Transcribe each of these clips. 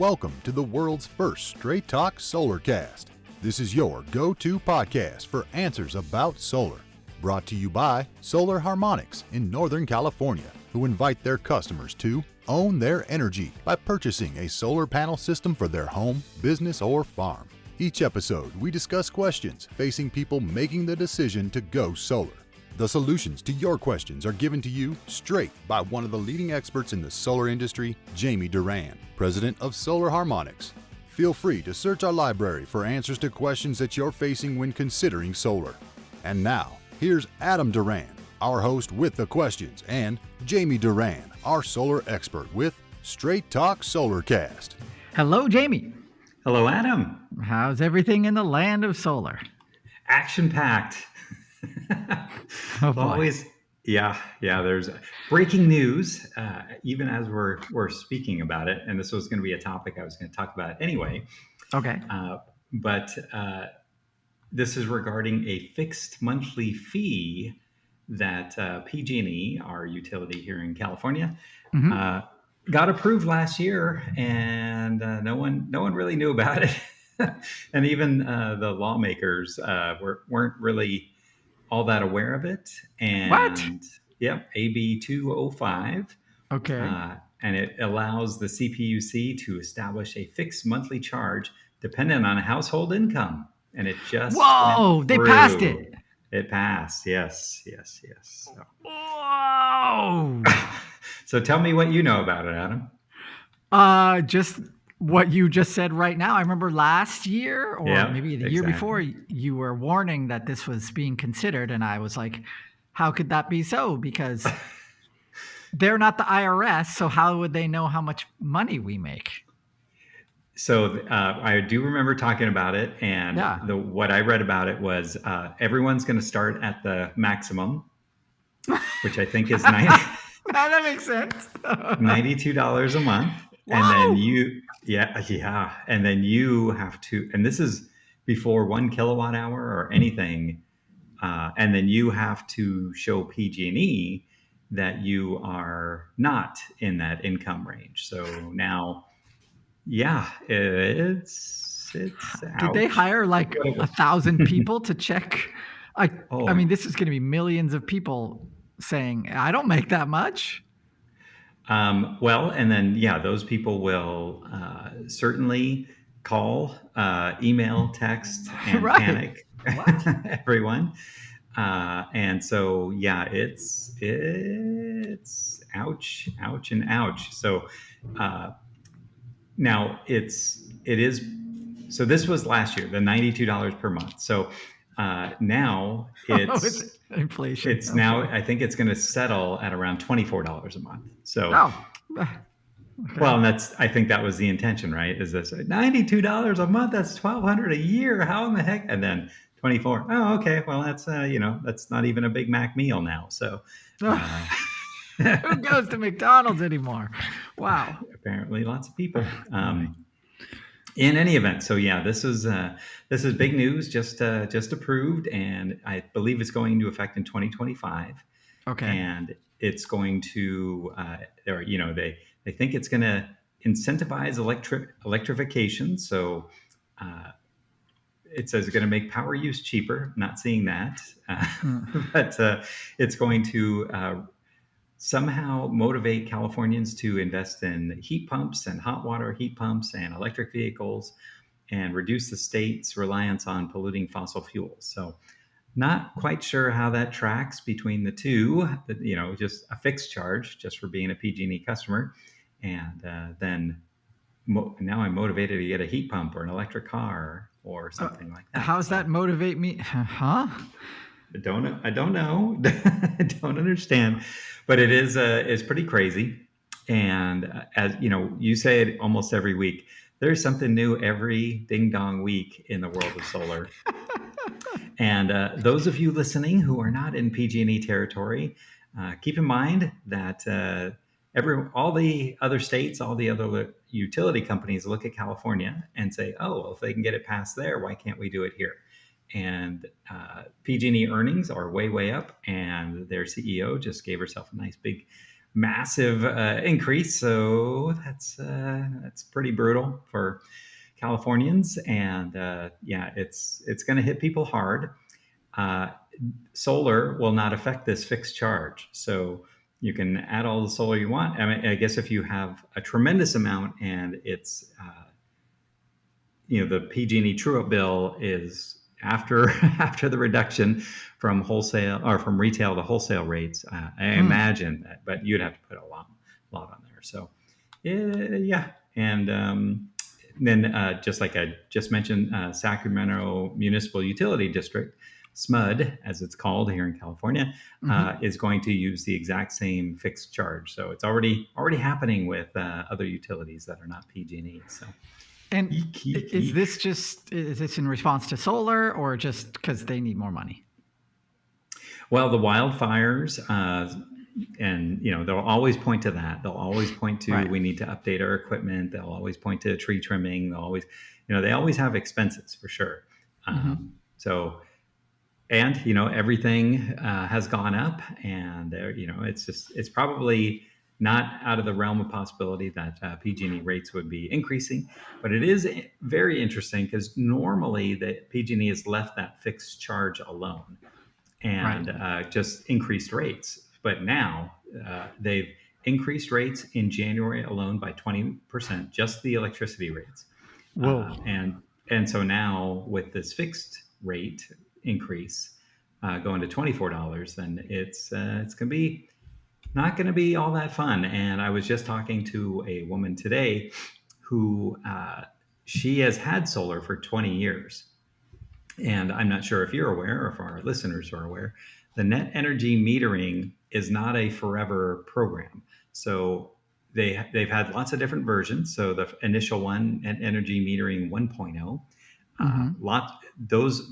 Welcome to the world's first straight talk Solarcast. This is your go-to podcast for answers about solar. Brought to you by Solar Harmonics in Northern California, who invite their customers to own their energy by purchasing a solar panel system for their home, business, or farm. Each episode, we discuss questions facing people making the decision to go solar. The solutions to your questions are given to you straight by one of the leading experts in the solar industry, Jamie Duran, president of Solar Harmonics. Feel free to search our library for answers to questions that you're facing when considering solar. And now, here's Adam Duran, our host with the questions, and Jamie Duran, our solar expert with Straight Talk Solarcast. Hello, Jamie. Hello, Adam. How's everything in the land of solar? Action-packed. Oh, boy. Always, yeah. There's breaking news, even as we're speaking about it. And this was going to be a topic I was going to talk about anyway. Okay. But this is regarding a fixed monthly fee that PG&E, our utility here in California, got approved last year, and no one really knew about it. And even the lawmakers weren't really all that aware of it. And What? Yep, AB 205. Okay. And it allows the CPUC to establish a fixed monthly charge dependent on a household income. And it just Whoa, they passed it. It passed. Yes. So. Whoa. So tell me what you know about it, Adam. Just what you just said right now. I remember last year, or maybe the year before, you were warning that this was being considered, and I was like, how could that be so? Because they're not the IRS, so how would they know how much money we make? So I do remember talking about it, and what I read about it was everyone's going to start at the maximum, which I think is that makes sense. $92 a month. Whoa. And then and then you have to, and this is before 1 kilowatt hour or anything, and then you have to show PG&E that you are not in that income range. So now, it's Did ouch. they hire like 1,000 people to check? I mean, this is going to be millions of people saying, I don't make that much. Well, and then, those people will certainly call, email, text, and panic everyone. And so, it's ouch, and ouch. So now so this was last year, the $92 per month. So now it's inflation. It's now, I think it's going to settle at around $24 a month. So, okay. Well, and I think that was the intention, right? Is this $92 a month? That's $1,200 a year. How in the heck? And then 24. Oh, okay. Well, that's that's not even a Big Mac meal now. So, who goes to McDonald's anymore? Wow. Apparently, lots of people. In any event, so this is big news. Just approved, and I believe it's going into effect in 2025. Okay. And it's going to, they think it's going to incentivize electrification. So it says it's going to make power use cheaper. Not seeing that, but it's going to somehow motivate Californians to invest in heat pumps and hot water heat pumps and electric vehicles, and reduce the state's reliance on polluting fossil fuels. So not quite sure how that tracks between the two, just a fixed charge just for being a PG&E customer. And then now I'm motivated to get a heat pump or an electric car or something like that. How does that motivate me? Huh? I don't know. I don't understand, but it is pretty crazy. And as you say it almost every week, there's something new every ding dong week in the world of solar. And those of you listening who are not in PG&E territory, keep in mind that all the other states, all the other utility companies look at California and say, oh, well, if they can get it passed there, why can't we do it here? And PG&E earnings are way up, and their CEO just gave herself a nice big massive increase. So that's pretty brutal for Californians, and yeah, it's going to hit people hard. Uh, Solar will not affect this fixed charge, so you can add all the solar you want. I mean, I guess if you have a tremendous amount and it's the PG&E true-up bill is after after the reduction from wholesale or from retail to wholesale rates. I imagine that, but you'd have to put a lot on there. So yeah, and then just like I just mentioned, Sacramento Municipal Utility District, SMUD as it's called here in California, is going to use the exact same fixed charge. So it's already happening with other utilities that are not PG&E. So. And is this in response to solar or just because they need more money? Well, the wildfires, and they'll always point to that. They'll always point to we need to update our equipment. They'll always point to tree trimming. They'll always, they always have expenses for sure. So, and everything has gone up, and it's probably not out of the realm of possibility that PG&E rates would be increasing, but it is very interesting because normally the PG&E has left that fixed charge alone and just increased rates. But now they've increased rates in January alone by 20%, just the electricity rates. Whoa. And so now with this fixed rate increase going to $24, then it's going to be not going to be all that fun. And I was just talking to a woman today who she has had solar for 20 years. And I'm not sure if you're aware or if our listeners are aware, the net energy metering is not a forever program. So they've had lots of different versions. So the initial one, net energy metering 1.0,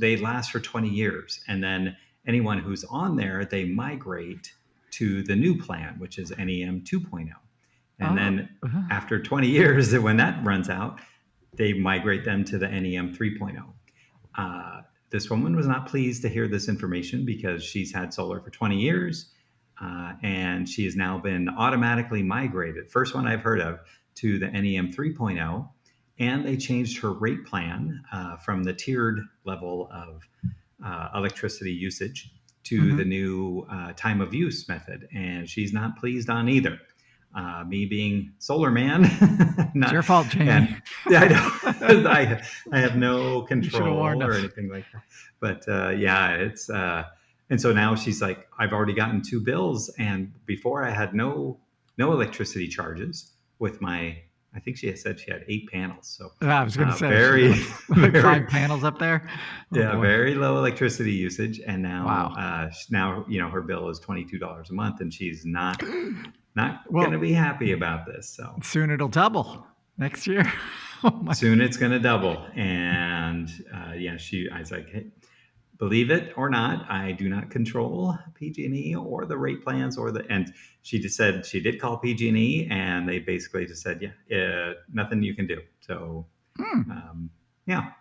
they last for 20 years. And then anyone who's on there, they migrate to the new plan, which is NEM 2.0. And then after 20 years, when that runs out, they migrate them to the NEM 3.0. This woman was not pleased to hear this information because she's had solar for 20 years and she has now been automatically migrated, first one I've heard of, to the NEM 3.0. And they changed her rate plan from the tiered level of electricity usage to the new time of use method. And she's not pleased on either. Me being solar man. It's your fault, Jamie. Yeah, I know. I have no control or anything like that. But yeah, it's and so now she's like, I've already gotten 2 bills, and before I had no electricity charges with my. I think she said she had 8 panels. So I was going to say very 5 panels up there. Very low electricity usage, and now now her bill is $22 a month, and she's not going to be happy about this. So soon it'll double next year. Soon it's going to double, and I was like, hey, believe it or not, I do not control PG&E or the rate plans and she just said she did call PG&E and they basically just said, nothing you can do. So, yeah.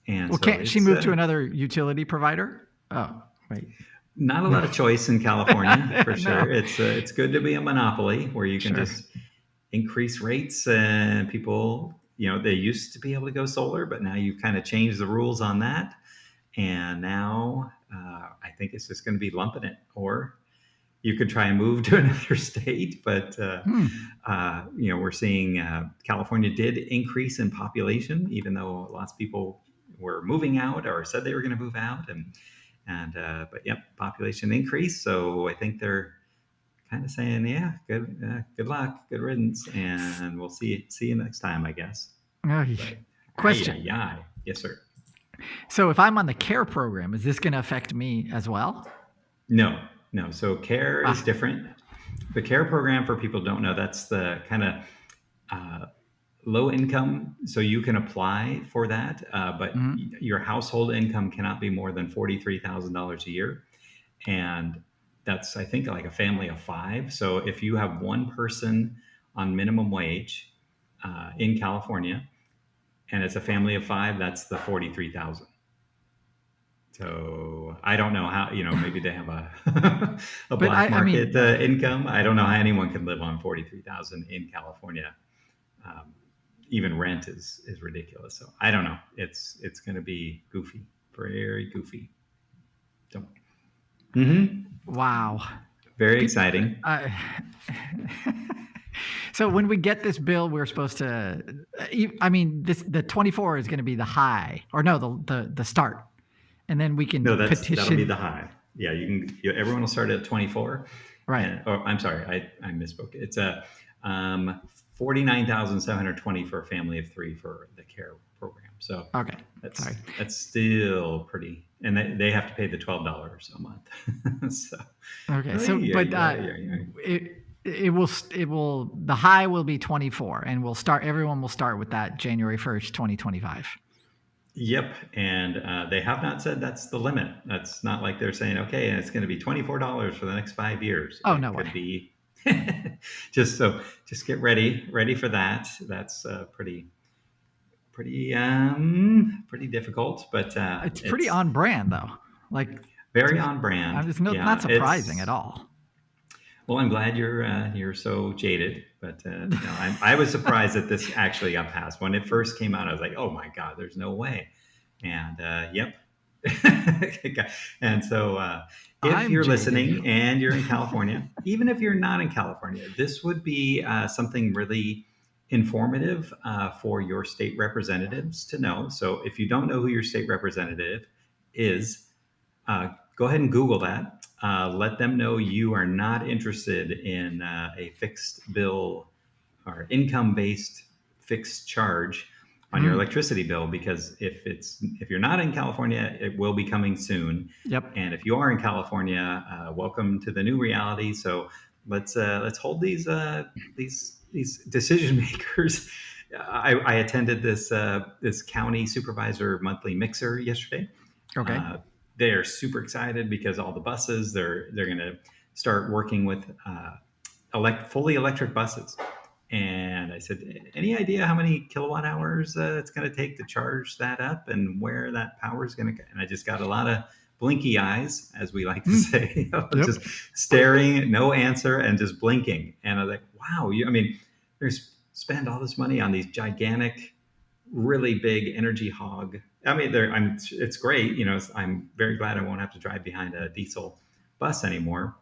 And well, can't she move to another utility provider? Oh, right. Not a lot of choice in California for sure. It's good to be a monopoly where you can just increase rates and people, they used to be able to go solar, but now you've kind of changed the rules on that. And now I think it's just going to be lumping it, or you could try and move to another state. But, we're seeing California did increase in population, even though lots of people were moving out or said they were going to move out. But population increase. So I think they're kind of saying, good luck, good riddance. And we'll see you next time, I guess. Question. Yes, sir. So if I'm on the CARE program, is this going to affect me as well? No. So CARE is different. The CARE program, for people who don't know, that's the kind of low income. So you can apply for that, but your household income cannot be more than $43,000 a year. And that's, I think, like a family of 5. So if you have one person on minimum wage in California, and it's a family of 5, that's the $43,000. So I don't know how, maybe they have a black market income. I don't know how anyone can live on 43,000 in California. Even rent is ridiculous. So I don't know. It's going to be goofy, very goofy. So, Wow. Very exciting. So when we get this bill, we're supposed to, the 24 is going to be the high, or no, the start. And then we can petition. That'll be the high. Yeah, everyone will start at 24. Right. I'm sorry, I misspoke. It's a 49,720 for a family of 3 for the care program. So okay, that's still pretty, and they have to pay the $12 a month. So okay, so it will the high will be 24, and everyone will start with that January 1st, 2025. Yep, and they have not said that's the limit. That's not like they're saying, okay, and it's going to be $24 for the next 5 years. Oh, no way. Could be just get ready for that. That's pretty difficult, but it's pretty on brand though. Like very on brand. I'm just not surprising at all. Well, I'm glad you're so jaded, but I was surprised that this actually got passed. When it first came out, I was like, "Oh my God, there's no way!" And yep. And so, if you're listening and you're in California, even if you're not in California, this would be something really informative for your state representatives to know. So, if you don't know who your state representative is, go ahead and Google that. Let them know you are not interested in a fixed bill or income-based fixed charge on your electricity bill, because if you're not in California, it will be coming soon. Yep. And if you are in California, welcome to the new reality. So let's hold these decision makers. I attended this county supervisor monthly mixer yesterday. Okay. They're super excited because all the buses, they're going to start working with fully electric buses. And I said, any idea how many kilowatt hours it's going to take to charge that up and where that power is going to go? And I just got a lot of blinky eyes, as we like to say, just staring, no answer, and just blinking. And I was like, wow, they spend all this money on these gigantic, really big energy hog. It's great. I'm very glad I won't have to drive behind a diesel bus anymore.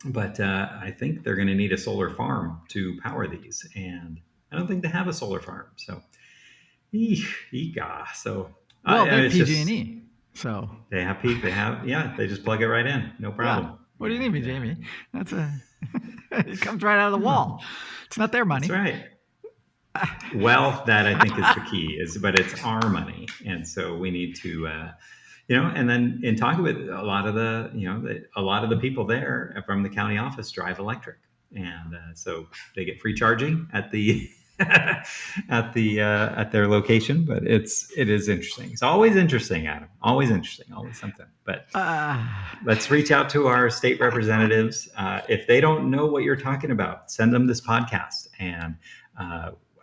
But I think they're going to need a solar farm to power these, and I don't think they have a solar farm. So, So, well, they're PG&E. So they have they just plug it right in, no problem. Yeah. What do you need, Jamie? That's it comes right out of the wall. It's not their money. That's right. Well, that I think is the key, but it's our money. And so we need to, and then in talking with a lot of the people there from the county office drive electric. And so they get free charging at the, at their location, but it is interesting. It's always interesting, Adam, always interesting, always something. But let's reach out to our state representatives. If they don't know what you're talking about, send them this podcast. And,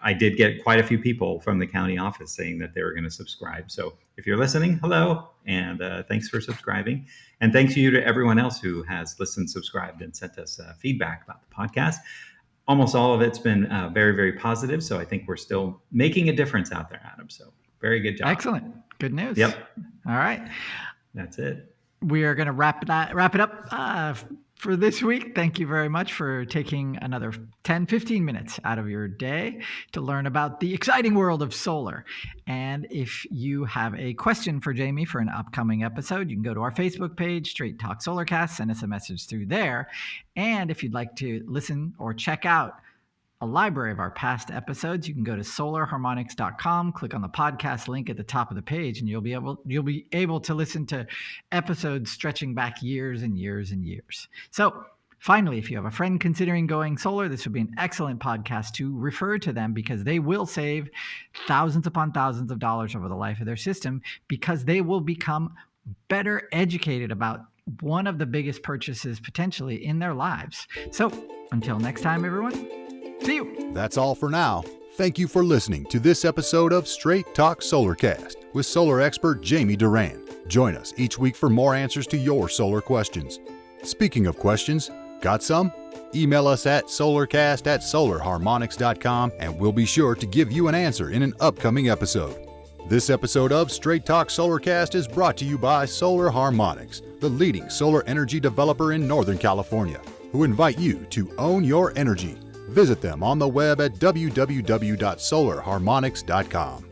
I did get quite a few people from the county office saying that they were going to subscribe. So if you're listening, hello, and thanks for subscribing. And thanks you to everyone else who has listened, subscribed, and sent us feedback about the podcast. Almost all of it's been very, very positive. So I think we're still making a difference out there, Adam. So very good job. Excellent. Good news. Yep. All right. That's it. We are going to wrap it up for this week. Thank you very much for taking another 10, 15 minutes out of your day to learn about the exciting world of solar. And if you have a question for Jamie for an upcoming episode, you can go to our Facebook page, Straight Talk Solarcast, send us a message through there. And if you'd like to listen or check out a library of our past episodes, you can go to solarharmonics.com, click on the podcast link at the top of the page, and you'll be able to listen to episodes stretching back years and years and years. So finally, if you have a friend considering going solar, this would be an excellent podcast to refer to them, because they will save thousands upon thousands of dollars over the life of their system, because they will become better educated about one of the biggest purchases potentially in their lives. So until next time, everyone. See you. That's all for now. Thank you for listening to this episode of Straight Talk Solarcast with solar expert Jamie Duran. Join us each week for more answers to your solar questions. Speaking of questions, got some? Email us at solarcast@solarharmonics.com and we'll be sure to give you an answer in an upcoming episode. This episode of Straight Talk Solarcast is brought to you by Solar Harmonics, the leading solar energy developer in Northern California, who invite you to own your energy. Visit them on the web at www.solarharmonics.com.